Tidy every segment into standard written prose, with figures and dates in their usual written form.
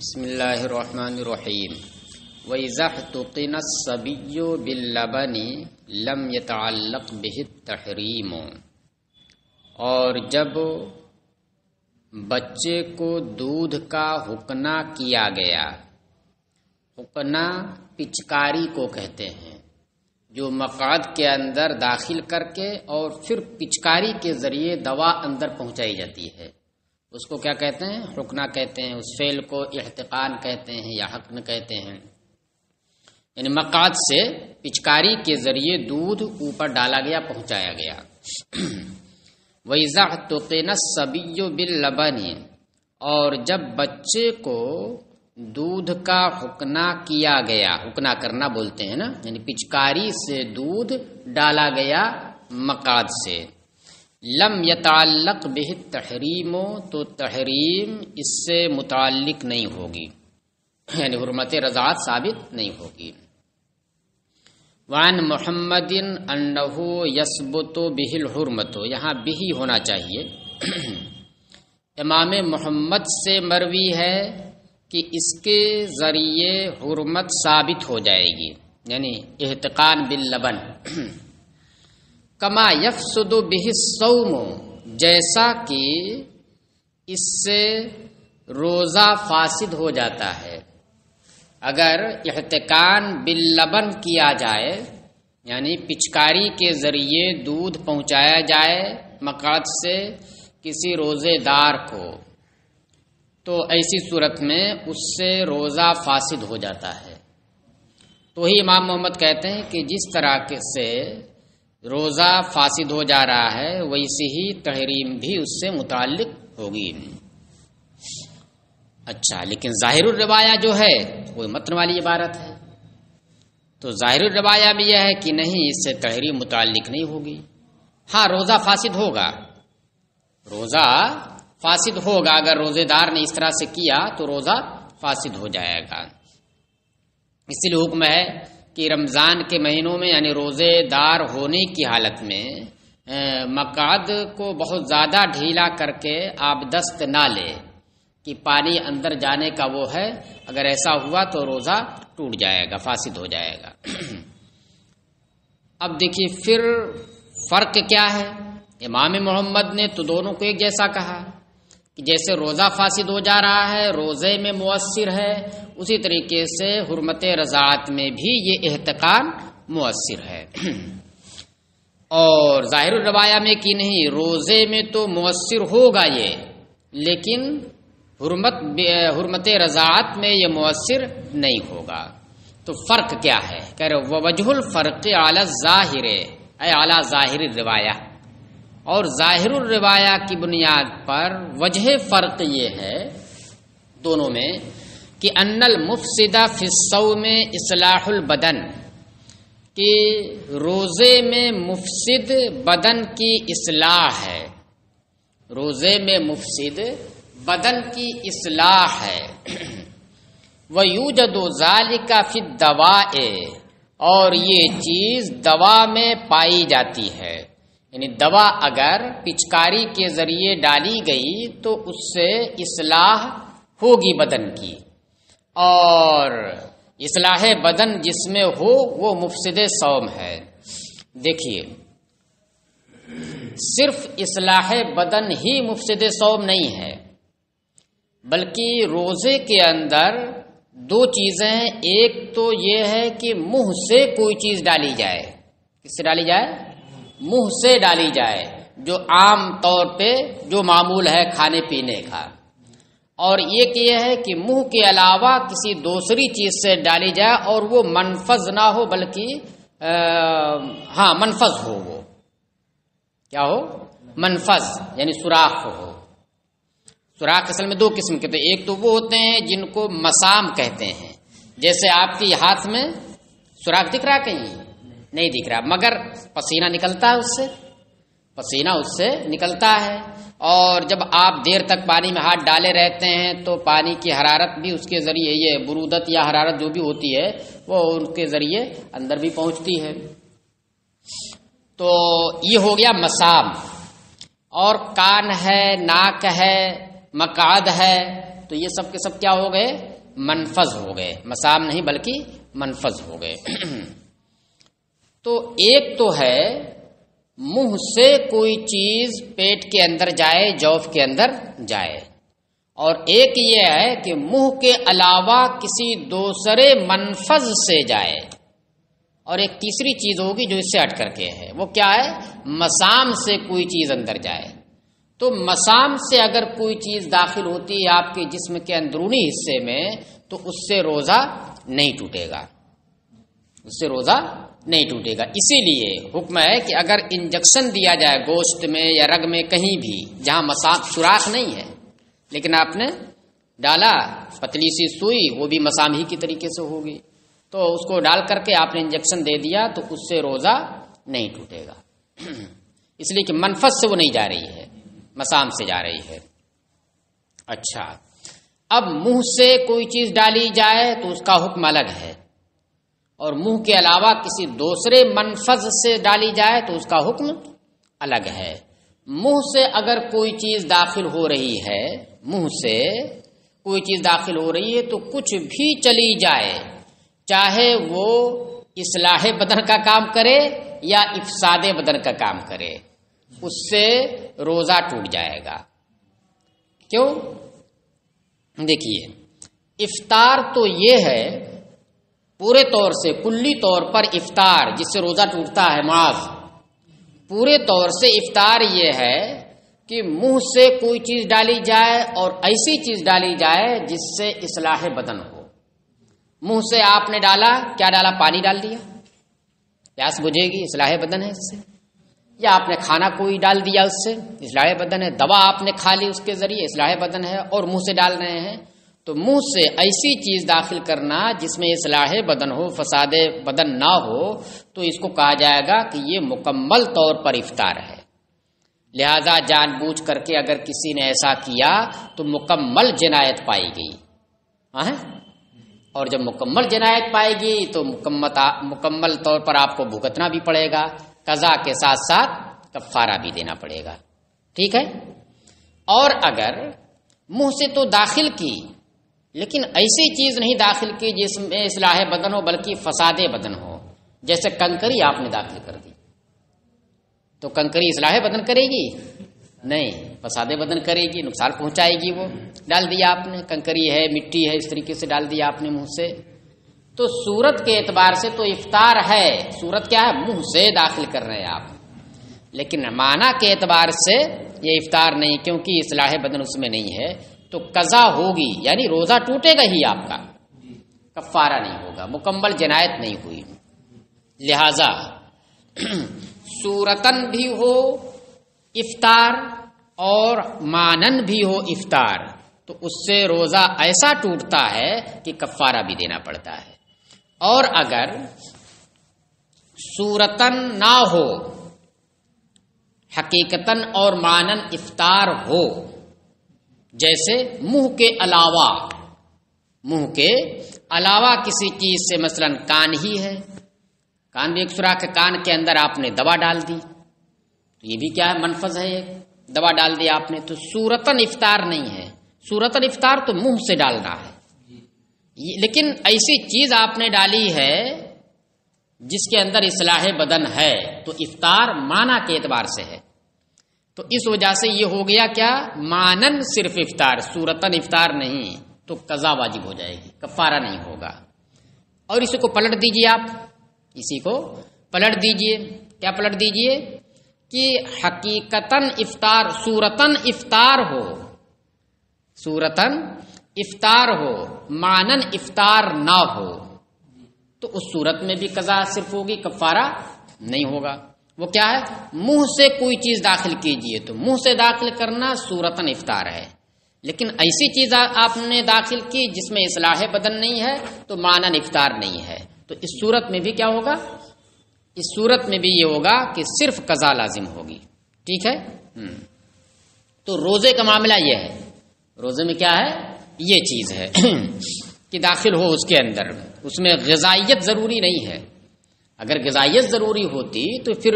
بسم اللہ الرحمن الرحیم وَإِذَا احْتُقِنَ الصَّبِيُّ بِاللَّبَنِ لَمْ يَتَعَلَّقْ بِهِ التَّحْرِيمُ، اور جب بچے کو دودھ کا حقنہ کیا گیا، حقنہ پچکاری کو کہتے ہیں، جو مقعد کے اندر داخل کر کے اور پھر پچکاری کے ذریعے دوا اندر پہنچائی جاتی ہے، اس کو کیا کہتے ہیں؟ حقنہ کہتے ہیں۔ اس فعل کو احتقان کہتے ہیں یا حقن کہتے ہیں، یعنی مقعد سے پچکاری کے ذریعے دودھ اوپر ڈالا گیا، پہنچایا گیا۔ وَإِذَا احْتُقِنَ الصَّبِيُّ بِاللَّبَنِ، اور جب بچے کو دودھ کا حقنہ کیا گیا، حقنہ کرنا بولتے ہیں نا، یعنی پچکاری سے دودھ ڈالا گیا مقعد سے، لم یتعلق بہ التحریم، تو تحریم اس سے متعلق نہیں ہوگی، یعنی حرمت رضاعت ثابت نہیں ہوگی۔ وعن محمد انہ یثبت بہ الحرمت، یہاں بہ ہونا چاہیے، امام محمد سے مروی ہے کہ اس کے ذریعے حرمت ثابت ہو جائے گی، یعنی احتقان باللبن۔ کما یفسد بہ الصوم، جیسا کہ اس سے روزہ فاسد ہو جاتا ہے۔ اگر احتقان باللبن کیا جائے، یعنی پچکاری کے ذریعے دودھ پہنچایا جائے مقعد سے کسی روزے دار کو، تو ایسی صورت میں اس سے روزہ فاسد ہو جاتا ہے۔ تو ہی امام محمد کہتے ہیں کہ جس طرح سے روزہ فاسد ہو جا رہا ہے، ویسے ہی تحریم بھی اس سے متعلق ہوگی۔ اچھا، لیکن ظاہر الروایہ جو ہے وہ متن والی عبارت ہے، تو ظاہر الروایہ بھی یہ ہے کہ نہیں، اس سے تحریم متعلق نہیں ہوگی۔ ہاں، روزہ فاسد ہوگا، روزہ فاسد ہوگا، اگر روزے دار نے اس طرح سے کیا تو روزہ فاسد ہو جائے گا۔ اسی لیے حکم ہے کہ رمضان کے مہینوں میں، یعنی روزے دار ہونے کی حالت میں، مقعد کو بہت زیادہ ڈھیلا کر کے آبدست نہ لے کہ پانی اندر جانے کا وہ ہے، اگر ایسا ہوا تو روزہ ٹوٹ جائے گا، فاسد ہو جائے گا۔ اب دیکھیے پھر فرق کیا ہے؟ امام محمد نے تو دونوں کو ایک جیسا کہا کہ جیسے روزہ فاسد ہو جا رہا ہے، روزے میں مؤثر ہے، اسی طریقے سے حرمت رضاعت میں بھی یہ احتقان مؤثر ہے۔ اور ظاہر الروایہ میں کہ نہیں، روزے میں تو مؤثر ہوگا یہ، لیکن حرمت رضاعت میں یہ مؤثر نہیں ہوگا۔ تو فرق کیا ہے؟ کہہ رہے ووجہ الفرق علی الظاہر، اے علی ظاہر الروایہ، اور ظاہر الروایہ کی بنیاد پر وجہ فرق یہ ہے دونوں میں کہ ان المفسد فی الصوم اصلاح البدن، کہ روزے میں مفسد بدن کی اصلاح ہے، روزے میں مفسد بدن کی اصلاح ہے۔ وَيُوجَدُ ذَلِكَ فِي الدَّوَاءِ، اور یہ چیز دوا میں پائی جاتی ہے، یعنی دوا اگر پچکاری کے ذریعے ڈالی گئی تو اس سے اصلاح ہوگی بدن کی، اور اصلاح بدن جس میں ہو وہ مفسد صوم ہے۔ دیکھیے، صرف اصلاح بدن ہی مفسد صوم نہیں ہے، بلکہ روزے کے اندر دو چیزیں ہیں۔ ایک تو یہ ہے کہ منہ سے کوئی چیز ڈالی جائے، کس سے ڈالی جائے؟ منہ سے ڈالی جائے، جو عام طور پہ جو معمول ہے کھانے پینے کا، اور ایک یہ ہے کہ منہ کے علاوہ کسی دوسری چیز سے ڈالی جائے اور وہ منفذ نہ ہو، بلکہ منفذ ہو، وہ کیا ہو؟ منفذ، یعنی سوراخ ہو۔ سوراخ اصل میں دو قسم کے، تو ایک تو وہ ہوتے ہیں جن کو مسام کہتے ہیں، جیسے آپ کے ہاتھ میں سوراخ دکھ رہا کہیں؟ نہیں دکھ رہا، مگر پسینہ نکلتا ہے، اس سے پسینہ اس سے نکلتا ہے، اور جب آپ دیر تک پانی میں ہاتھ ڈالے رہتے ہیں تو پانی کی حرارت بھی اس کے ذریعے، یہ برودت یا حرارت جو بھی ہوتی ہے وہ ان کے ذریعے اندر بھی پہنچتی ہے۔ تو یہ ہو گیا مسام۔ اور کان ہے، ناک ہے، مقعد ہے، تو یہ سب کے سب کیا ہو گئے؟ منفذ ہو گئے، مسام نہیں بلکہ منفذ ہو گئے۔ تو ایک تو ہے منہ سے کوئی چیز پیٹ کے اندر جائے، جوف کے اندر جائے، اور ایک یہ ہے کہ منہ کے علاوہ کسی دوسرے منفذ سے جائے، اور ایک تیسری چیز ہوگی جو اس سے ہٹ کر کے ہے، وہ کیا ہے؟ مسام سے کوئی چیز اندر جائے۔ تو مسام سے اگر کوئی چیز داخل ہوتی ہے آپ کے جسم کے اندرونی حصے میں تو اس سے روزہ نہیں ٹوٹے گا، اس سے روزہ نہیں ٹوٹے گا۔ اسی لیے حکم ہے کہ اگر انجیکشن دیا جائے گوشت میں یا رگ میں کہیں بھی جہاں مسام سوراخ نہیں ہے لیکن آپ نے ڈالا پتلی سی سوئی، وہ بھی مسام ہی کی طریقے سے ہوگی، تو اس کو ڈال کر کے آپ نے انجیکشن دے دیا تو اس سے روزہ نہیں ٹوٹے گا، اس لیے کہ منفذ سے وہ نہیں جا رہی ہے، مسام سے جا رہی ہے۔ اچھا، اب منہ سے کوئی چیز ڈالی جائے تو اس کا حکم الگ ہے، اور منہ کے علاوہ کسی دوسرے منفذ سے ڈالی جائے تو اس کا حکم الگ ہے۔ منہ سے اگر کوئی چیز داخل ہو رہی ہے، منہ سے کوئی چیز داخل ہو رہی ہے تو کچھ بھی چلی جائے، چاہے وہ اصلاح بدن کا کام کرے یا افساد بدن کا کام کرے، اس سے روزہ ٹوٹ جائے گا۔ کیوں؟ دیکھیے، افطار تو یہ ہے پورے طور سے، کلی طور پر افطار جس سے روزہ ٹوٹتا ہے، معاذ پورے طور سے افطار یہ ہے کہ منہ سے کوئی چیز ڈالی جائے اور ایسی چیز ڈالی جائے جس سے اصلاح بدن ہو۔ منہ سے آپ نے ڈالا، کیا ڈالا؟ پانی ڈال دیا، پیاس بجھے گی، اصلاح بدن ہے اس سے، یا آپ نے کھانا کوئی ڈال دیا، اس سے اصلاح بدن ہے، دوا آپ نے کھا لی اس کے ذریعے اصلاح بدن ہے، اور منہ سے ڈال رہے ہیں، تو منہ سے ایسی چیز داخل کرنا جس میں اصلاح بدن ہو، فساد بدن نہ ہو، تو اس کو کہا جائے گا کہ یہ مکمل طور پر افطار ہے۔ لہذا جان بوجھ کر کے اگر کسی نے ایسا کیا تو مکمل جنایت پائی گئی، اور جب مکمل جنایت پائے گی تو مکمل طور پر آپ کو بھگتنا بھی پڑے گا، قضا کے ساتھ ساتھ کفارہ بھی دینا پڑے گا، ٹھیک ہے؟ اور اگر منہ سے تو داخل کی لیکن ایسی چیز نہیں داخل کی جس میں اصلاح بدن ہو بلکہ فساد بدن ہو، جیسے کنکری آپ نے داخل کر دی، تو کنکری اصلاح بدن کرے گی؟ نہیں، فساد بدن کرے گی، نقصان پہنچائے گی۔ وہ ڈال دیا آپ نے، کنکری ہے، مٹی ہے، اس طریقے سے ڈال دیا آپ نے منہ سے، تو صورت کے اعتبار سے تو افطار ہے، صورت کیا ہے؟ منہ سے داخل کر رہے ہیں آپ، لیکن معنی کے اعتبار سے یہ افطار نہیں، کیونکہ اصلاح بدن اس میں نہیں ہے، تو قضا ہوگی، یعنی روزہ ٹوٹے گا ہی آپ کا، کفارہ نہیں ہوگا، مکمل جنایت نہیں ہوئی۔ لہذا صورتن بھی ہو افطار اور مانن بھی ہو افطار، تو اس سے روزہ ایسا ٹوٹتا ہے کہ کفارہ بھی دینا پڑتا ہے۔ اور اگر صورتن نہ ہو، حقیقتاً اور مانن افطار ہو، جیسے منہ کے علاوہ کسی چیز سے، مثلا کان ہی ہے، کان بھی ایک سوراخ ہے، کان کے اندر آپ نے دوا ڈال دی، تو یہ بھی کیا ہے؟ منفذ ہے، ایک دوا ڈال دی آپ نے، تو صورتاً افطار نہیں ہے، صورتاً افطار تو منہ سے ڈالنا ہے، لیکن ایسی چیز آپ نے ڈالی ہے جس کے اندر اصلاح بدن ہے، تو افطار معنی کے اعتبار سے ہے، تو اس وجہ سے یہ ہو گیا کیا؟ مانن صرف افطار، صورتاً افطار نہیں، تو قضا واجب ہو جائے گی، کفارہ نہیں ہوگا۔ اور اسی کو پلٹ دیجئے، آپ اسی کو پلٹ دیجئے، کیا پلٹ دیجئے؟ کہ حقیقتاً افطار، صورتاً افطار ہو، صورتاً افطار ہو، مانن افطار نہ ہو، تو اس صورت میں بھی قضا صرف ہوگی، کفارہ نہیں ہوگا۔ وہ کیا ہے؟ منہ سے کوئی چیز داخل کیجئے، تو منہ سے داخل کرنا صورتاً افطار ہے، لیکن ایسی چیز آپ نے داخل کی جس میں اصلاح بدن نہیں ہے تو مانن افطار نہیں ہے، تو اس صورت میں بھی کیا ہوگا؟ اس صورت میں بھی یہ ہوگا کہ صرف قضا لازم ہوگی، ٹھیک ہے؟ تو روزے کا معاملہ یہ ہے، روزے میں کیا ہے؟ یہ چیز ہے کہ داخل ہو اس کے اندر، اس میں غذائیت ضروری نہیں ہے، اگر غذائیت ضروری ہوتی تو پھر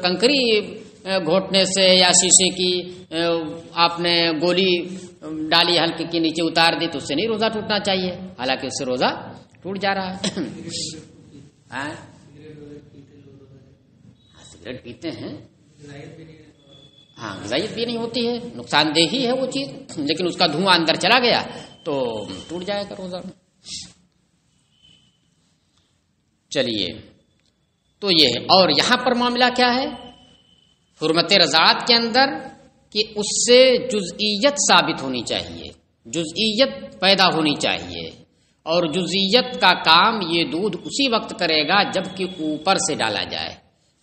کنکری گھوٹنے سے یا شیشے کی آپ نے گولی ڈالی ہلکے کے نیچے اتار دی تو اس سے نہیں روزہ ٹوٹنا چاہیے، حالانکہ اس سے روزہ ٹوٹ جا رہا ہے۔ ہاں سگریٹ پیتے ہیں، ہاں غذائیت بھی نہیں ہوتی ہے، نقصان دہ ہی ہے وہ چیز، لیکن اس کا دھواں اندر چلا گیا تو ٹوٹ جائے گا روزہ۔ چلیے تو یہ ہے، اور یہاں پر معاملہ کیا ہے حرمت رضاعت کے اندر کہ اس سے جزئیت ثابت ہونی چاہیے، جزئیت پیدا ہونی چاہیے، اور جزئیت کا کام یہ دودھ اسی وقت کرے گا جب کہ اوپر سے ڈالا جائے،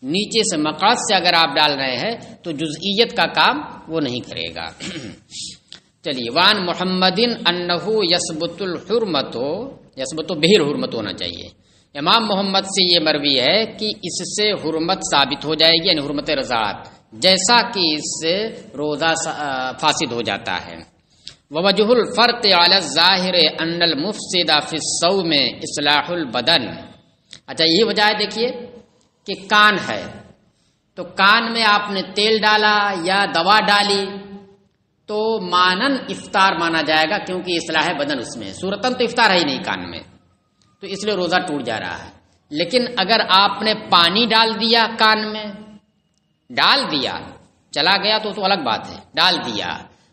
نیچے سے مقاصد سے اگر آپ ڈال رہے ہیں تو جزئیت کا کام وہ نہیں کرے گا۔ چلیے وان محمدن انہو یثبت الحرمت، یثبت بہ الحرمت ہونا چاہیے، امام محمد سے یہ مروی ہے کہ اس سے حرمت ثابت ہو جائے گی، یعنی حرمت رضاعت، جیسا کہ اس سے روزہ فاسد ہو جاتا ہے۔ ووجہ الفرق علی الظاہر ان المفسد فی الصوم اصلاح البدن۔ اچھا یہ وجہ ہے، دیکھیے کہ کان ہے تو کان میں آپ نے تیل ڈالا یا دوا ڈالی تو مانن افطار مانا جائے گا، کیونکہ اصلاح بدن اس میں، صورتاً تو افطار ہے ہی نہیں کان میں، تو اس لیے روزہ ٹوٹ جا رہا ہے۔ لیکن اگر آپ نے پانی ڈال دیا کان میں، ڈال دیا چلا گیا تو الگ بات ہے، ڈال دیا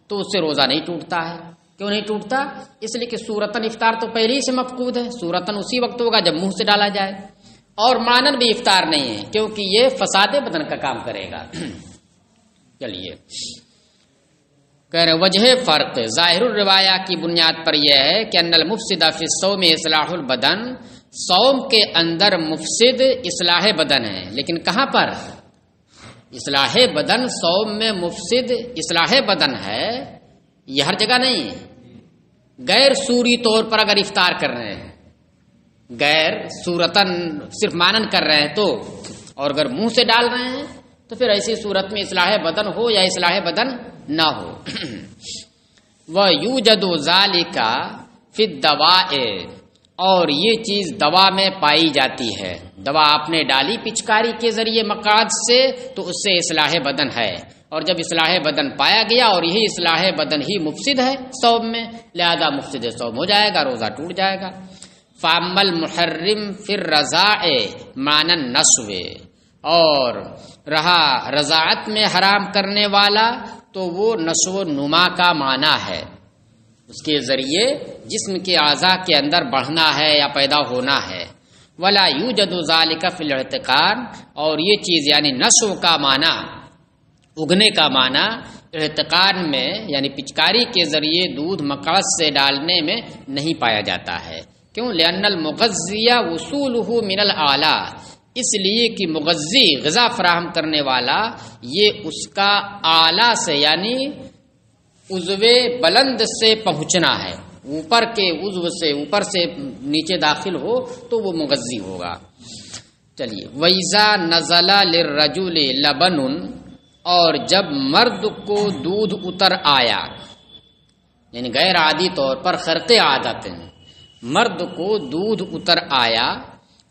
تو اس سے روزہ نہیں ٹوٹتا ہے۔ کیوں نہیں ٹوٹتا؟ اس لیے کہ صورتاً افطار تو پہلے ہی سے مفقود ہے، صورتاً اسی وقت ہوگا جب منہ سے ڈالا جائے، اور مانن بھی افطار نہیں ہے کیونکہ یہ فساد بدن کا کام کرے گا۔ چلیے کہہ رہے وجہ فرق ظاہر الروایہ کی بنیاد پر یہ ہے کہ ان المفسد فی الصوم اصلاح البدن، صوم کے اندر مفسد اصلاح بدن ہے، لیکن کہاں پر اصلاح بدن؟ صوم میں مفسد اصلاح بدن ہے، یہ ہر جگہ نہیں ہے۔ غیر سوری طور پر اگر افطار کر رہے ہیں، غیر صورتاً صرف مانن کر رہے ہیں تو، اور اگر منہ سے ڈال رہے ہیں تو پھر ایسی صورت میں اصلاح بدن ہو یا اصلاح بدن نہ ہو۔ وَيُوجَدُ ذَلِكَ فِي الدَّوَاءِ، اور یہ چیز دوا میں پائی جاتی ہے، دوا آپ نے ڈالی پچکاری کے ذریعے مقاصد سے تو اس سے اصلاح بدن ہے، اور جب اصلاح بدن پایا گیا اور یہی اصلاح بدن ہی مفسد ہے صوم میں، لہذا مفسد صوم ہو جائے گا، روزہ ٹوٹ جائے گا۔ فَأَمَّا الْمُحَرِّمُ فِي الرَّضَاعِ مَعْنَى النَّسْوِ، اور رہا رضاعت میں حرام کرنے والا تو وہ نشو و نما کا معنی ہے، اس کے ذریعے جسم کے اعضاء کے اندر بڑھنا ہے یا پیدا ہونا ہے۔ ولا یوجد ذالک فی الاحتقان، اور یہ چیز یعنی نشو کا معنی، اگنے کا معنی احتقان میں یعنی پچکاری کے ذریعے دودھ مقاصد سے ڈالنے میں نہیں پایا جاتا ہے۔ کیوں؟ لأن المغذی وصولہ من الاعلی، اس لیے کہ مغذی غذا فراہم کرنے والا یہ اس کا اعلیٰ سے یعنی عضو بلند سے پہنچنا ہے، اوپر کے عضو سے اوپر سے نیچے داخل ہو تو وہ مغذی ہوگا۔ چلیے وَإِذَا نَزَلَ لِلرَّجُلِ لَبَنٌ، اور جب مرد کو دودھ اتر آیا، یعنی غیر عادی طور پر خرق عادت، مرد کو دودھ اتر آیا،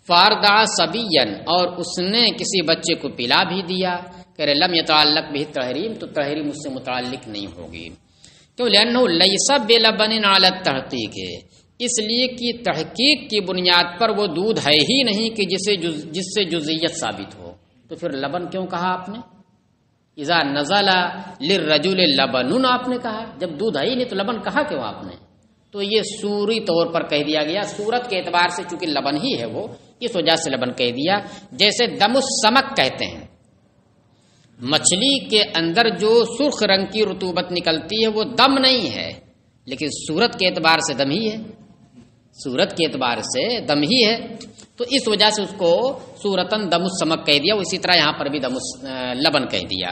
فاردع صبیًا، اور اس نے کسی بچے کو پلا بھی دیا، کہ لم یتعلق به تحریم، تو تحریم اس سے متعلق نہیں ہوگی۔ کیوں؟ لأنہ لیس بلبن علی التحقیق، اس لیے کہ تحقیق کی بنیاد پر وہ دودھ ہے ہی نہیں کہ جس سے جزئیت ثابت ہو، تو پھر لبن کیوں کہا آپ نے؟ اذا نزل للرجل لبن آپ نے کہا، جب دودھ ہے ہی نہیں تو لبن کہا کیوں آپ نے؟ تو یہ سوری طور پر کہہ دیا گیا، صورت کے اعتبار سے چونکہ لبن ہی ہے وہ، اس وجہ سے لبن کہہ دیا۔ جیسے دم السمک کہتے ہیں، مچھلی کے اندر جو سرخ رنگ کی رطوبت نکلتی ہے وہ دم نہیں ہے، لیکن صورت کے اعتبار سے دم ہی ہے، صورت کے اعتبار سے دم ہی ہے، تو اس وجہ سے اس کو صورتاً دم السمک کہہ دیا، اسی طرح یہاں پر بھی لبن کہہ دیا۔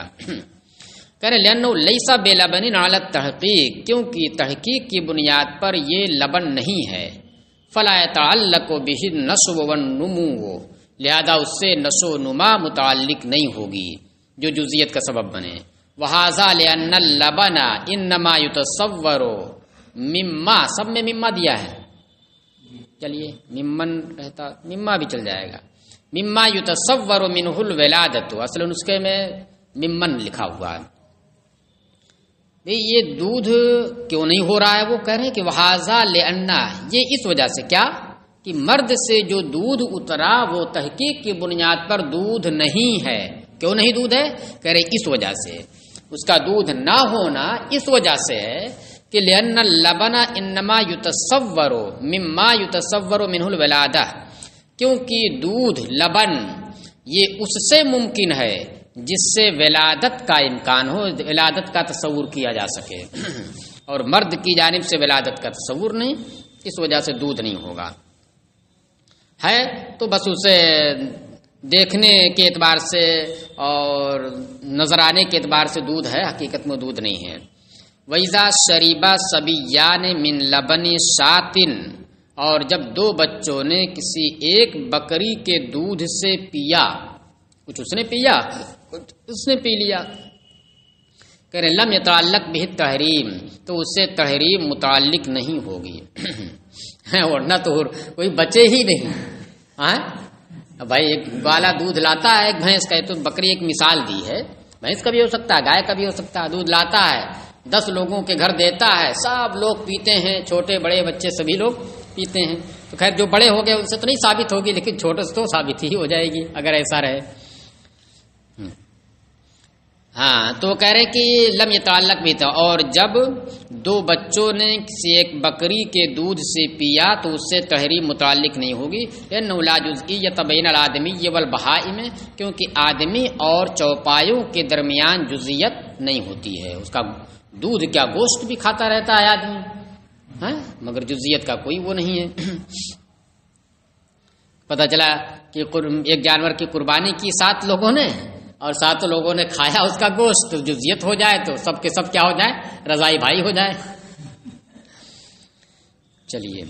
کہہ رہے لأنہ لیس بلبن علی التحقیق، کیونکہ تحقیق کی بنیاد پر یہ لبن نہیں ہے، فلا يتعلق به النشو والنمو، لہذا اس سے نشو و نما متعلق نہیں ہوگی جو جزئیت کا سبب بنے۔ وہذا لأن اللبن انما يتصور مما، سب میں مما دیا ہے، چلیے ممن رہتا مما بھی چل جائے گا، مما يتصور منه الولادت، اصل نسخے میں ممن لکھا ہوا ہے. یہ دودھ کیوں نہیں ہو رہا ہے؟ وہ کہہ رہے ہیں کہ وہذا لأن، یہ اس وجہ سے کیا کہ مرد سے جو دودھ اترا وہ تحقیق کی بنیاد پر دودھ نہیں ہے. کیوں نہیں دودھ ہے؟ کہہ رہے اس وجہ سے، اس کا دودھ نہ ہونا اس وجہ سے ہے کہ لأن اللبن انما یتصور مما یتصور منہ الولادہ، کیونکہ دودھ لبن یہ اس سے ممکن ہے جس سے ولادت کا امکان ہو، ولادت کا تصور کیا جا سکے، اور مرد کی جانب سے ولادت کا تصور نہیں، اس وجہ سے دودھ نہیں ہوگا. ہے تو بس اسے دیکھنے کے اعتبار سے اور نظر آنے کے اعتبار سے دودھ ہے، حقیقت میں دودھ نہیں ہے. وَإِذَا شَرِبَ صَبِيَّانِ مِن لَبَنِ شَاةٍ، اور جب دو بچوں نے کسی ایک بکری کے دودھ سے پیا، کچھ اس نے پیا اس نے پی لیا، کہہ رہے لم یتعلق بہ تحریم، تو اس سے تحریم متعلق نہیں ہوگی. ورنہ تو کوئی بچے ہی نہیں. بھائی ایک والا دودھ لاتا ہے ایک بھینس کا، تو بکری ایک مثال دی ہے، بھینس کا بھی ہو سکتا ہے، گائے کا بھی ہو سکتا ہے. دودھ لاتا ہے 10 لوگوں کے گھر دیتا ہے، سب لوگ پیتے ہیں، چھوٹے بڑے بچے سبھی لوگ پیتے ہیں. تو خیر جو بڑے ہو گئے ان سے تو نہیں ثابت ہوگی، لیکن چھوٹے سے تو ثابت ہی ہو جائے گی اگر ایسا رہے. ہاں تو کہہ رہے کہ لم یتعلق بھی تھا، اور جب دو بچوں نے کسی ایک بکری کے دودھ سے پیا تو اس سے تحریم متعلق نہیں ہوگی. انه لا جزئیۃ بین الآدمی والبہائم، کیونکہ آدمی اور چوپایوں کے درمیان جزئیت نہیں ہوتی ہے. اس کا دودھ کیا گوشت بھی کھاتا رہتا ہے آدمی، مگر جزئیت کا کوئی وہ نہیں ہے. پتہ چلا کہ ایک جانور کی قربانی کی 7 لوگوں نے اور 7 لوگوں نے کھایا اس کا گوشت، جزئیت ہو جائے تو سب کے سب کیا ہو جائے، رضائی بھائی ہو جائے. چلیے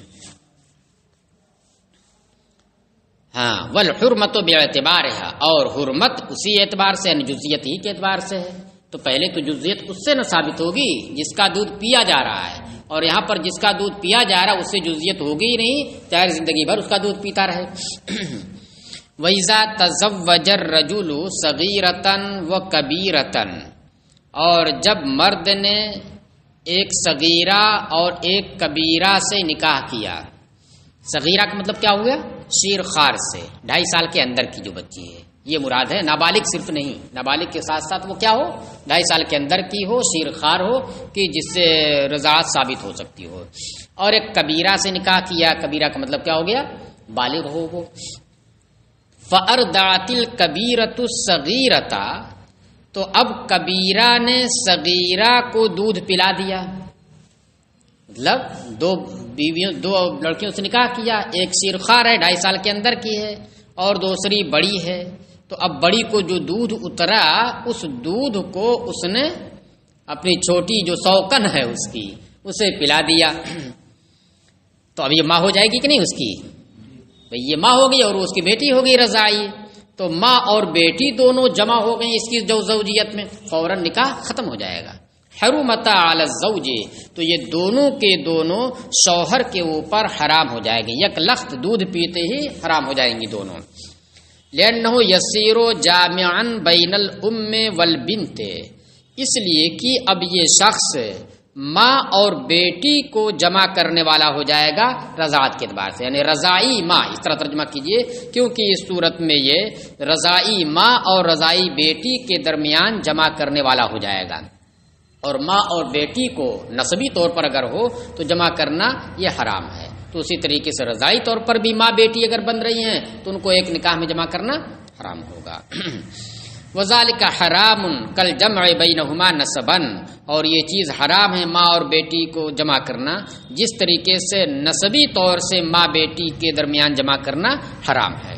ہاں والحرمت باعتبارها، اور حرمت اسی اعتبار سے یعنی جزئیت ہی کے اعتبار سے ہے. تو پہلے تو جزئیت اس سے نہ ثابت ہوگی جس کا دودھ پیا جا رہا ہے، اور یہاں پر جس کا دودھ پیا جا رہا ہے اس سے جزئیت ہوگی ہی نہیں، چاہے زندگی بھر اس کا دودھ پیتا رہے. وَإِذَا تَزَوَّجَ الرَّجُلُ صَغِيرَةً وَكَبِيرَةً، اور جب مرد نے ایک صغیرہ اور ایک کبیرہ سے نکاح کیا. صغیرہ کا مطلب کیا ہوا؟ شیر خوار سے، 2.5 سال کے اندر کی جو بچی ہے یہ مراد ہے، نابالغ صرف نہیں، نابالغ کے ساتھ ساتھ وہ کیا ہو، 2.5 سال کے اندر کی ہو، شیر خوار ہو کہ جس سے رضاعت ثابت ہو سکتی ہو. اور ایک کبیرہ سے نکاح کیا، کبیرہ کا مطلب کیا ہو گیا، بالغ ہو وہ. فَأَرْضَعَتِ الْكَبِيرَةُ الصَّغِيرَةَ، تو اب کبیرہ نے صغیرہ کو دودھ پلا دیا. مطلب دو لڑکیوں سے نکاح کیا، ایک شیرخوار ہے 2.5 سال کے اندر کی ہے اور دوسری بڑی ہے. تو اب بڑی کو جو دودھ اترا اس دودھ کو اس نے اپنی چھوٹی جو سوکن ہے اس کی اسے پلا دیا. تو اب یہ ماں ہو جائے گی کہ نہیں اس کی؟ یہ ماں ہوگی اور اس کی بیٹی ہوگی رضائی. تو ماں اور بیٹی دونوں جمع ہو گئی اس کی زوجیت میں، فوراً نکاح ختم ہو جائے گا. حرمت علی الزوج، تو یہ دونوں کے دونوں شوہر کے اوپر حرام ہو جائے گی، یک لخت دودھ پیتے ہی حرام ہو جائیں گی دونوں. لأنہ یسیر جامعا بین الام والبنت، اس لیے کہ اب یہ شخص ماں اور بیٹی کو جمع کرنے والا ہو جائے گا رضاعت کے اعتبار سے، یعنی رضائی ماں، اس طرح ترجمہ کیجئے کیونکہ اس صورت میں یہ رضائی ماں اور رضائی بیٹی کے درمیان جمع کرنے والا ہو جائے گا. اور ماں اور بیٹی کو نسبی طور پر اگر ہو تو جمع کرنا یہ حرام ہے. تو اسی طریقے سے رضائی طور پر بھی ماں بیٹی اگر بن رہی ہیں تو ان کو ایک نکاح میں جمع کرنا حرام ہوگا. وَذَلِكَ حَرَامٌ كَالْجَمْعِ بَيْنَهُمَا نَسَبًا، اور یہ چیز حرام ہے ماں اور بیٹی کو جمع کرنا جس طریقے سے نسبی طور سے ماں بیٹی کے درمیان جمع کرنا حرام ہے.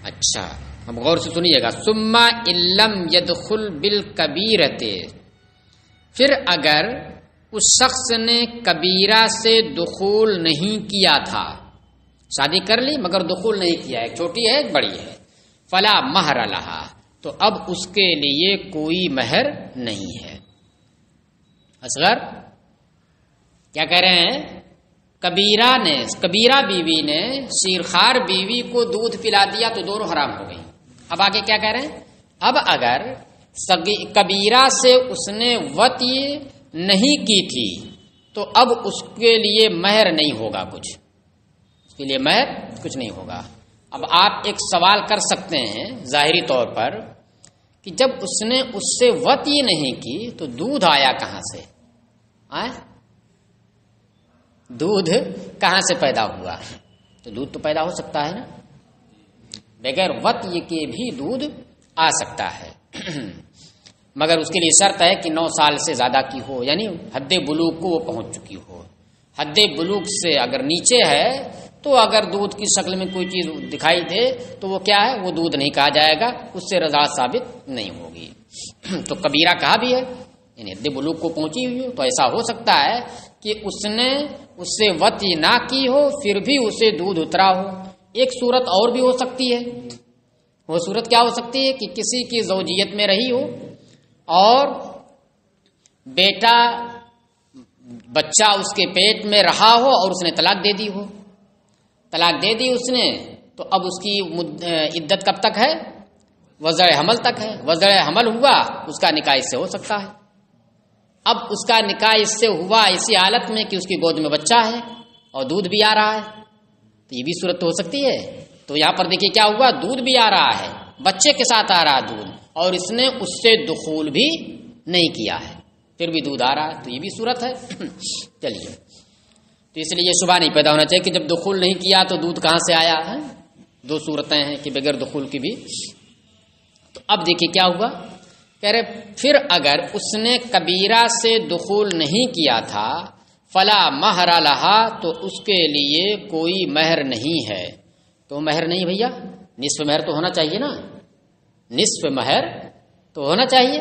اچھا اب غور سے سنیے گا. ثُمَّ إِن لَّمْ يَدْخُلْ بِالْكَبِيرَةِ، پھر اگر اس شخص نے کبیرہ سے دخول نہیں کیا تھا، شادی کر لی مگر دخول نہیں کیا، ایک چھوٹی ہے ایک بڑی ہے، فلا مہر لہا، تو اب اس کے لیے کوئی مہر نہیں ہے. اصغر کیا کہہ رہے ہیں؟ کبیرہ بیوی نے شیرخوار بیوی کو دودھ پلا دیا تو دونوں حرام ہو گئی. اب آگے کیا کہہ رہے ہیں؟ اب اگر کبیرہ سے اس نے وطی نہیں کی تھی تو اب اس کے لیے مہر نہیں ہوگا کچھ، اس کے لیے مہر کچھ نہیں ہوگا۔ اب آپ ایک سوال کر سکتے ہیں ظاہری طور پر کہ جب اس نے اس سے وطی نہیں کی تو دودھ آیا کہاں سے؟ دودھ کہاں سے پیدا ہوا؟ تو دودھ تو پیدا ہو سکتا ہے نا، بغیر وطی کے بھی دودھ آ سکتا ہے، مگر اس کے لیے شرط ہے کہ 9 سال سے زیادہ کی ہو، یعنی حد بلوغ کو وہ پہنچ چکی ہو۔ حد بلوغ سے اگر نیچے ہے تو اگر دودھ کی شکل میں کوئی چیز دکھائی دے تو وہ کیا ہے؟ وہ دودھ نہیں کہا جائے گا، اس سے رضاعت ثابت نہیں ہوگی۔ تو کبیرہ کہا بھی ہے، یعنی حد بلوغ کو پہنچی ہوئی ہو، تو ایسا ہو سکتا ہے کہ اس نے اس سے وطی نہ کی ہو پھر بھی اسے دودھ اترا ہو۔ ایک صورت اور بھی ہو سکتی ہے، وہ صورت کیا ہو سکتی ہے کہ کسی کی زوجیت میں رہی ہو اور بیٹا بچہ اس کے پیٹ میں رہا ہو اور اس نے طلاق دے دی ہو، طلاق دے دی اس نے، تو اب اس کی عدت کب تک ہے؟ وضع حمل تک ہے۔ وضع حمل ہوا اس کا نکاح اس سے ہو سکتا ہے۔ اب اس کا نکاح اس سے ہوا اسی حالت میں کہ اس کی گود میں بچہ ہے اور دودھ بھی آ رہا ہے، تو یہ بھی صورت تو ہو سکتی ہے۔ تو یہاں پر دیکھیے کیا ہوا، دودھ بھی آ رہا ہے، بچے کے ساتھ آ رہا دودھ، اور اس نے اس سے دخول بھی نہیں کیا ہے پھر بھی دودھ آ رہا ہے، تو یہ بھی صورت ہے۔ چلیے، تو اس لیے یہ شبہ نہیں پیدا ہونا چاہیے کہ جب دخول نہیں کیا تو دودھ کہاں سے آیا ہے۔ 2 صورتیں ہیں کہ بغیر دخول کی بھی۔ تو اب دیکھیے کیا ہوا، کہہ رہے پھر اگر اس نے کبیرہ سے دخول نہیں کیا تھا فلا مہر لہا، تو اس کے لیے کوئی مہر نہیں ہے۔ تو مہر نہیں بھیا، نصف مہر تو ہونا چاہیے نا، نصف مہر تو ہونا چاہیے۔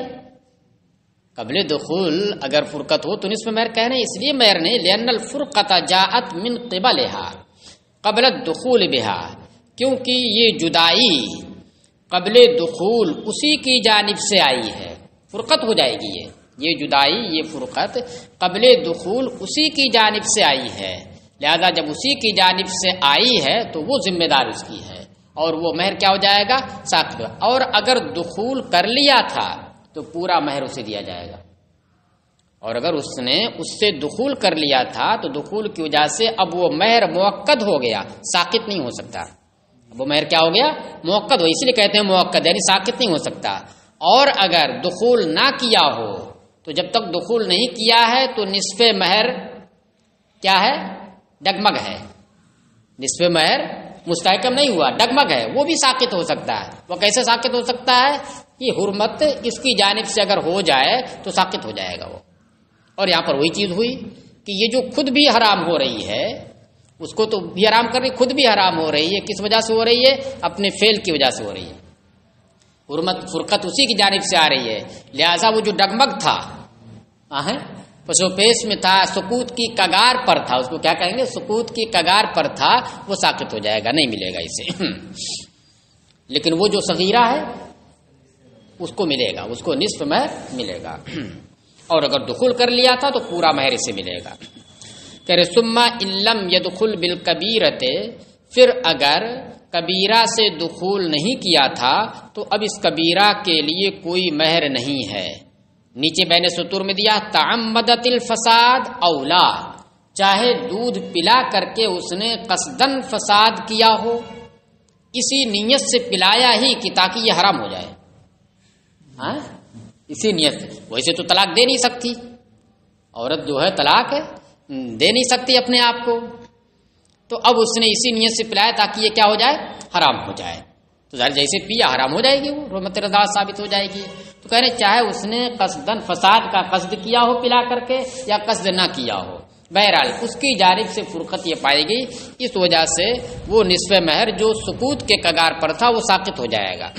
قبل دخول اگر فرقت ہو تو نصف مہر کہنے، اس لیے مہر نہیں، لأن الفرقۃ جاءت من قبلها قبل الدخول بها، کیونکہ یہ جدائی قبل دخول اسی کی جانب سے آئی ہے، فرقت ہو جائے گی یہ جدائی، یہ فرقت قبل دخول اسی کی جانب سے آئی ہے، لہذا جب اسی کی جانب سے آئی ہے تو وہ ذمہ دار اس کی ہے، اور وہ مہر کیا ہو جائے گا؟ ساقط۔ اور اگر دخول کر لیا تھا تو پورا مہر اسے دیا جائے گا، اور اگر اس نے اس سے دخول کر لیا تھا تو دخول کی وجہ سے اب وہ مہر موقت ہو گیا، ساقط نہیں ہو سکتا۔ اب وہ مہر کیا ہو گیا؟ موقت ہو، اس لیے کہتے ہیں موقت، یعنی ساقط نہیں ہو سکتا۔ اور اگر دخول نہ کیا ہو تو جب تک دخول نہیں کیا ہے تو نصف مہر کیا ہے؟ ڈگمگ ہے، نصف مہر مستحکم نہیں ہوا، ڈگمگ ہے، وہ بھی ساقط ہو سکتا ہے۔ وہ کیسے ساقط ہو سکتا ہے؟ کہ حرمت اس کی جانب سے اگر ہو جائے تو ساقط ہو جائے گا وہ۔ اور یہاں پر وہی چیز ہوئی کہ یہ جو خود بھی حرام ہو رہی ہے، اس کو تو بھی حرام کر رہی، خود بھی حرام ہو رہی ہے، کس وجہ سے ہو رہی ہے؟ اپنے فعل کی وجہ سے ہو رہی ہے، حرمت فرقت اسی کی جانب سے آ رہی ہے، لہذا وہ جو ڈگمگ تھا، پسو پیش میں تھا، سقوط کی کگار پر تھا، اس کو کیا کہیں گے؟ سقوط کی کگار پر تھا، وہ ساقط ہو جائے گا، نہیں ملے گا اسے۔ لیکن وہ جو صغیرہ ہے اس کو ملے گا، اس کو نصف مہر ملے گا، اور اگر دخول کر لیا تھا تو پورا مہر اسے ملے گا۔ کہہ رہے ثم ان لم يدخل بالکبیرۃ، پھر اگر کبیرہ سے دخول نہیں کیا تھا تو اب اس کبیرہ کے لیے کوئی مہر نہیں ہے۔ نیچے بین سطور میں دیا تعمدت الفساد اولا، چاہے دودھ پلا کر کے اس نے قصدن فساد کیا ہو، اسی نیت سے پلایا ہی کہ تاکہ یہ حرام ہو جائے، اسی نیت سے۔ ویسے تو طلاق دے نہیں سکتی عورت، جو ہے طلاق ہے دے نہیں سکتی اپنے آپ کو، تو اب اس نے اسی نیت سے پلایا تاکہ یہ کیا ہو جائے؟ حرام ہو جائے، تو ظاہر جیسے پیا حرام ہو جائے گی، وہ حرمت رضا ثابت ہو جائے گی۔ تو کہہ رہے چاہے اس نے قصدن فساد کا قصد کیا ہو پلا کر کے یا قصد نہ کیا ہو، بہرحال اس کی جانب سے فرقت یہ پائے گی، اس وجہ سے وہ نصف مہر جو سقوط کے کگار پر تھا وہ ساقط ہو جائے گا۔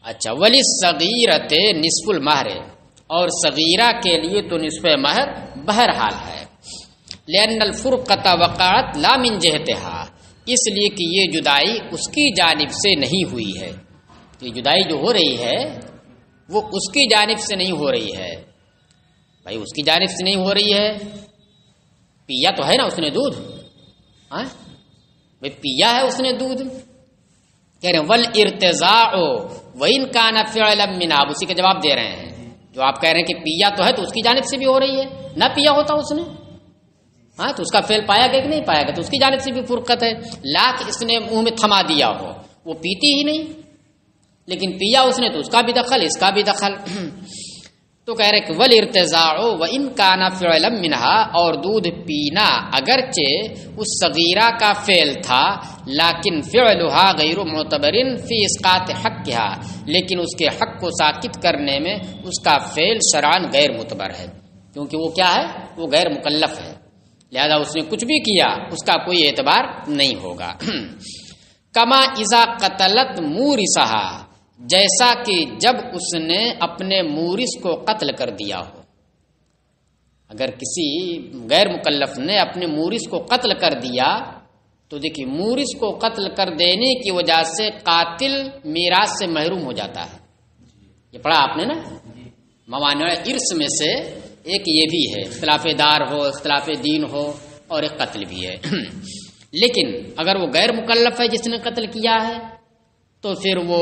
اچھا، ولی صغیرت نصف المہر، اور صغیرہ کے لیے تو نصف مہر بہرحال ہے، لأن الفرقۃ وقعت لا من جہتہا، اس لیے کہ یہ جدائی اس کی جانب سے نہیں ہوئی ہے، یہ جدائی جو ہو رہی ہے وہ اس کی جانب سے نہیں ہو رہی ہے۔ بھائی اس کی جانب سے نہیں ہو رہی ہے، پیا تو ہے نا اس نے دودھ، بھائی پیا ہے اس نے دودھ، کہہ رہے ہیں والارتضاع وَإِنْ كَانَ فِعْلًا مِنْهَا، اب اسی کا جواب دے رہے ہیں. جو آپ کہہ رہے ہیں کہ پیا تو ہے تو اس کی جانب سے بھی ہو رہی ہے، نہ پیا ہوتا اس نے ہاں تو اس کا فعل پایا گیا کہ نہیں پایا گیا، تو اس کی جانب سے بھی فرقت ہے. لا کہ اس نے منہ میں تھما دیا ہو، وہ پیتی ہی نہیں لیکن پیا اس نے تو اس کا بھی دخل اس کا بھی دخل. تو کہہ رہے کہ وَالْإِرْتِزَاعُ وَإِنْ كَانَ فِعْلًا مِنْهَا، اور دودھ پینا اگرچہ اس صغیرہ کا فعل تھا، لیکن فعلها غیر معتبر فی اسقاط حقها، لیکن اس کے حق کو ساقط کرنے میں اس کا فعل شرعاً غیر معتبر ہے، کیونکہ وہ کیا ہے، وہ غیر مکلف ہے، لہذا اس نے کچھ بھی کیا اس کا کوئی اعتبار نہیں ہوگا. کما اذا قتلت مورثها، جیسا کہ جب اس نے اپنے مورث کو قتل کر دیا ہو. اگر کسی غیر مکلف نے اپنے مورث کو قتل کر دیا تو دیکھیے مورث کو قتل کر دینے کی وجہ سے قاتل میراث سے محروم ہو جاتا ہے. یہ پڑھا آپ نے نا، موانع ارث میں سے ایک یہ بھی ہے، اختلاف دار ہو، اختلاف دین ہو، اور ایک قتل بھی ہے. لیکن اگر وہ غیر مکلف ہے جس نے قتل کیا ہے تو پھر وہ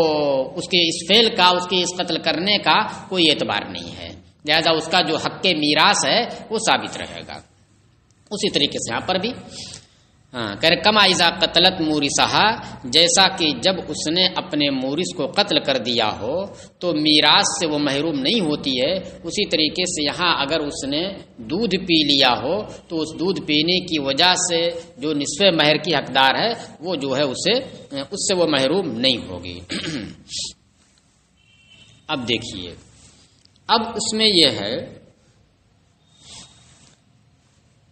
اس کے اس فعل کا، اس کے اس قتل کرنے کا کوئی اعتبار نہیں ہے، لہذا اس کا جو حق میراث ہے وہ ثابت رہے گا. اسی طریقے سے یہاں پر بھی کہ کما اذا قتلت مورثها، جیسا کہ جب اس نے اپنے مورث کو قتل کر دیا ہو تو میراث سے وہ محروم نہیں ہوتی ہے. اسی طریقے سے یہاں اگر اس نے دودھ پی لیا ہو تو اس دودھ پینے کی وجہ سے جو نصف مہر کی حقدار ہے وہ جو ہے اس سے وہ محروم نہیں ہوگی. اب دیکھیے، اب اس میں یہ ہے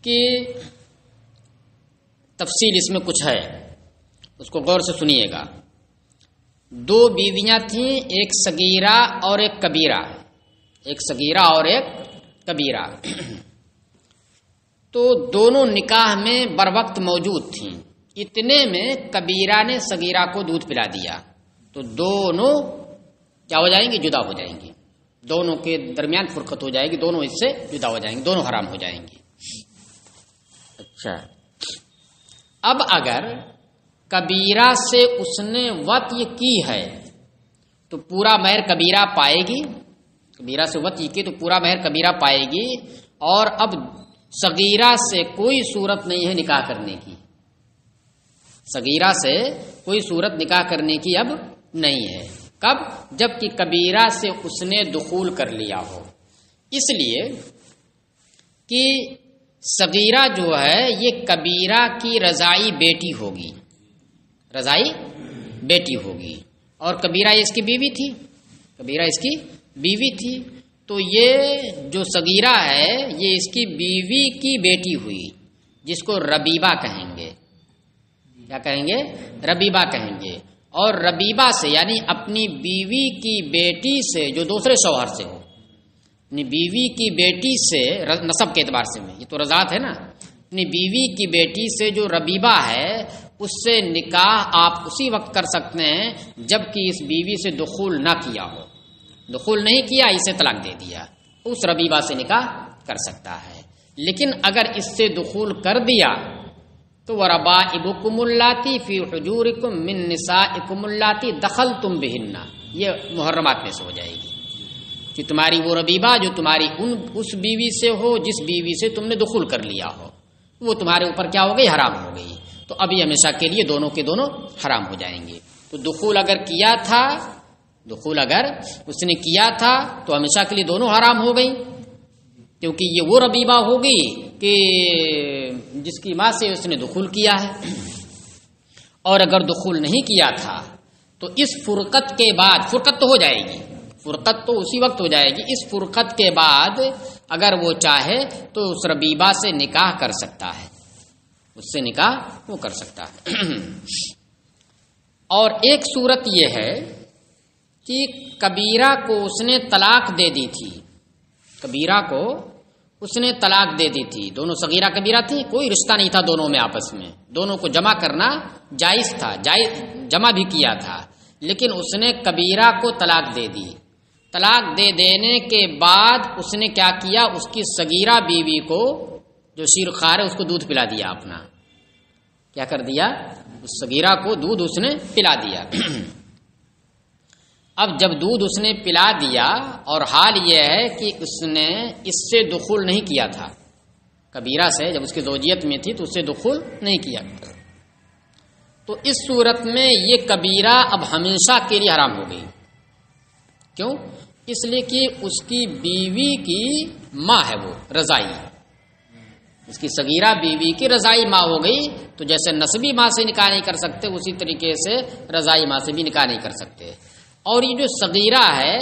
کہ تفصیل اس میں کچھ ہے، اس کو غور سے سنیے گا. دو بیویاں تھیں، ایک صغیرہ اور ایک کبیرہ، ایک صغیرہ اور ایک کبیرہ. تو دونوں نکاح میں بر وقت موجود تھیں. اتنے میں کبیرہ نے صغیرہ کو دودھ پلا دیا تو دونوں کیا ہو جائیں گے، جدا ہو جائیں گے، دونوں کے درمیان فرقت ہو جائے گی، دونوں اس سے جدا ہو جائیں گے، دونوں حرام ہو جائیں گے. اچھا، اب اگر کبیرہ سے اس نے وطء کی ہے تو پورا مہر کبیرہ پائے گی، کبیرہ سے وطء کی تو پورا مہر کبیرہ پائے گی. اور اب صغیرہ سے کوئی صورت نہیں ہے نکاح کرنے کی، صغیرہ سے کوئی صورت نکاح کرنے کی اب نہیں ہے. کب؟ جب کہ کبیرہ سے اس نے دخول کر لیا ہو. اس لیے کہ صغیرہ جو ہے یہ کبیرہ کی رضائی بیٹی ہوگی، رضائی بیٹی ہوگی، اور کبیرہ اس کی بیوی تھی، کبیرہ اس کی بیوی تھی. تو یہ جو صغیرہ ہے یہ اس کی بیوی کی بیٹی ہوئی، جس کو ربیبہ کہیں گے. کیا کہیں گے؟ ربیبہ کہیں گے. اور ربیبہ سے یعنی اپنی بیوی کی بیٹی سے جو دوسرے شوہر سے ہو، اپنی بیوی کی بیٹی سے نسب کے اعتبار سے، یہ تو رضاعت ہے نا، اپنی بیوی کی بیٹی سے جو ربیبہ ہے اس سے نکاح آپ اسی وقت کر سکتے ہیں جب کہ اس بیوی سے دخول نہ کیا ہو. دخول نہیں کیا، اسے طلاق دے دیا، اس ربیبہ سے نکاح کر سکتا ہے. لیکن اگر اس سے دخول کر دیا تو وَرَبَائِبُكُمُ اللَّاتِي فِي حُجُورِكُم مِّن نِّسَائِكُمُ اللَّاتِي دَخَلْتُم بِهِنَّ، یہ محرمات میں سے ہو جائے گی کہ تمہاری وہ ربیبہ جو تمہاری اس بیوی سے ہو جس بیوی سے تم نے دخول کر لیا ہو، وہ تمہارے اوپر کیا ہو گئی؟ حرام ہو گئی. تو ابھی ہمیشہ کے لیے دونوں کے دونوں حرام ہو جائیں گے. تو دخول اگر کیا تھا، دخول اگر اس نے کیا تھا تو ہمیشہ کے لیے دونوں حرام ہو گئی، کیونکہ یہ وہ ربیبہ ہوگی کہ جس کی ماں سے اس نے دخول کیا ہے. اور اگر دخول نہیں کیا تھا تو اس فرقت کے بعد، فرقت تو ہو جائے گی، فرقت تو اسی وقت ہو جائے گی، اس فرقت کے بعد اگر وہ چاہے تو اس ربیبہ سے نکاح کر سکتا ہے، اس سے نکاح وہ کر سکتا ہے. اور ایک صورت یہ ہے کہ کبیرہ کو اس نے طلاق دے دی تھی، کبیرہ کو اس نے طلاق دے دی تھی، دونوں صغیرہ کبیرہ تھی، کوئی رشتہ نہیں تھا دونوں میں آپس میں، دونوں کو جمع کرنا جائز تھا، جائز جمع بھی کیا تھا، لیکن اس نے کبیرہ کو طلاق دے دی. طلاق دے دینے کے بعد اس نے کیا کیا؟ اس کی صغیرہ بیوی کو جو شیر خوار ہے اس کو دودھ پلا دیا، اپنا کیا کر دیا؟ اس صغیرہ کو دودھ اس نے پلا دیا. اب جب دودھ اس نے پلا دیا اور حال یہ ہے کہ اس نے اس سے دخول نہیں کیا تھا، کبیرہ سے جب اس کی زوجیت میں تھی تو اس سے دخول نہیں کیا تھا، تو اس صورت میں یہ کبیرہ اب ہمیشہ کے لیے حرام ہو گئی۔ کیوں؟ اس لیے کہ اس کی بیوی کی ماں ہے، وہ رضائی، اس کی صغیرہ بیوی کی رضائی ماں ہو گئی، تو جیسے نسبی ماں سے نکاح نہیں کر سکتے اسی طریقے سے رضائی ماں سے بھی نکاح نہیں کر سکتے۔ اور یہ جو صغیرہ ہے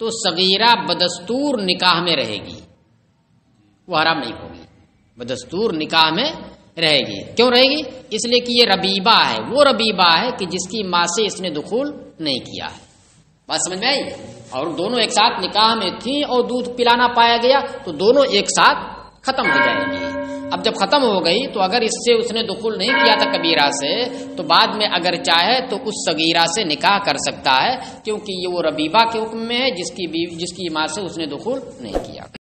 تو صغیرہ بدستور نکاح میں رہے گی، وہ حرام نہیں ہوگی، بدستور نکاح میں رہے گی۔ کیوں رہے گی؟ اس لیے کہ یہ ربیبہ ہے، وہ ربیبہ ہے کہ جس کی ماں سے اس نے دخول نہیں کیا ہے۔ بات سمجھ میں آئی؟ اور دونوں ایک ساتھ نکاح میں تھیں اور دودھ پلانا پایا گیا تو دونوں ایک ساتھ ختم ہو جائیں گی۔ اب جب ختم ہو گئی تو اگر اس سے اس نے دخول نہیں کیا تھا کبیرہ سے، تو بعد میں اگر چاہے تو اس صغیرہ سے نکاح کر سکتا ہے، کیونکہ یہ وہ ربیبہ کے حکم میں ہے جس کی ماں سے اس نے دخول نہیں کیا۔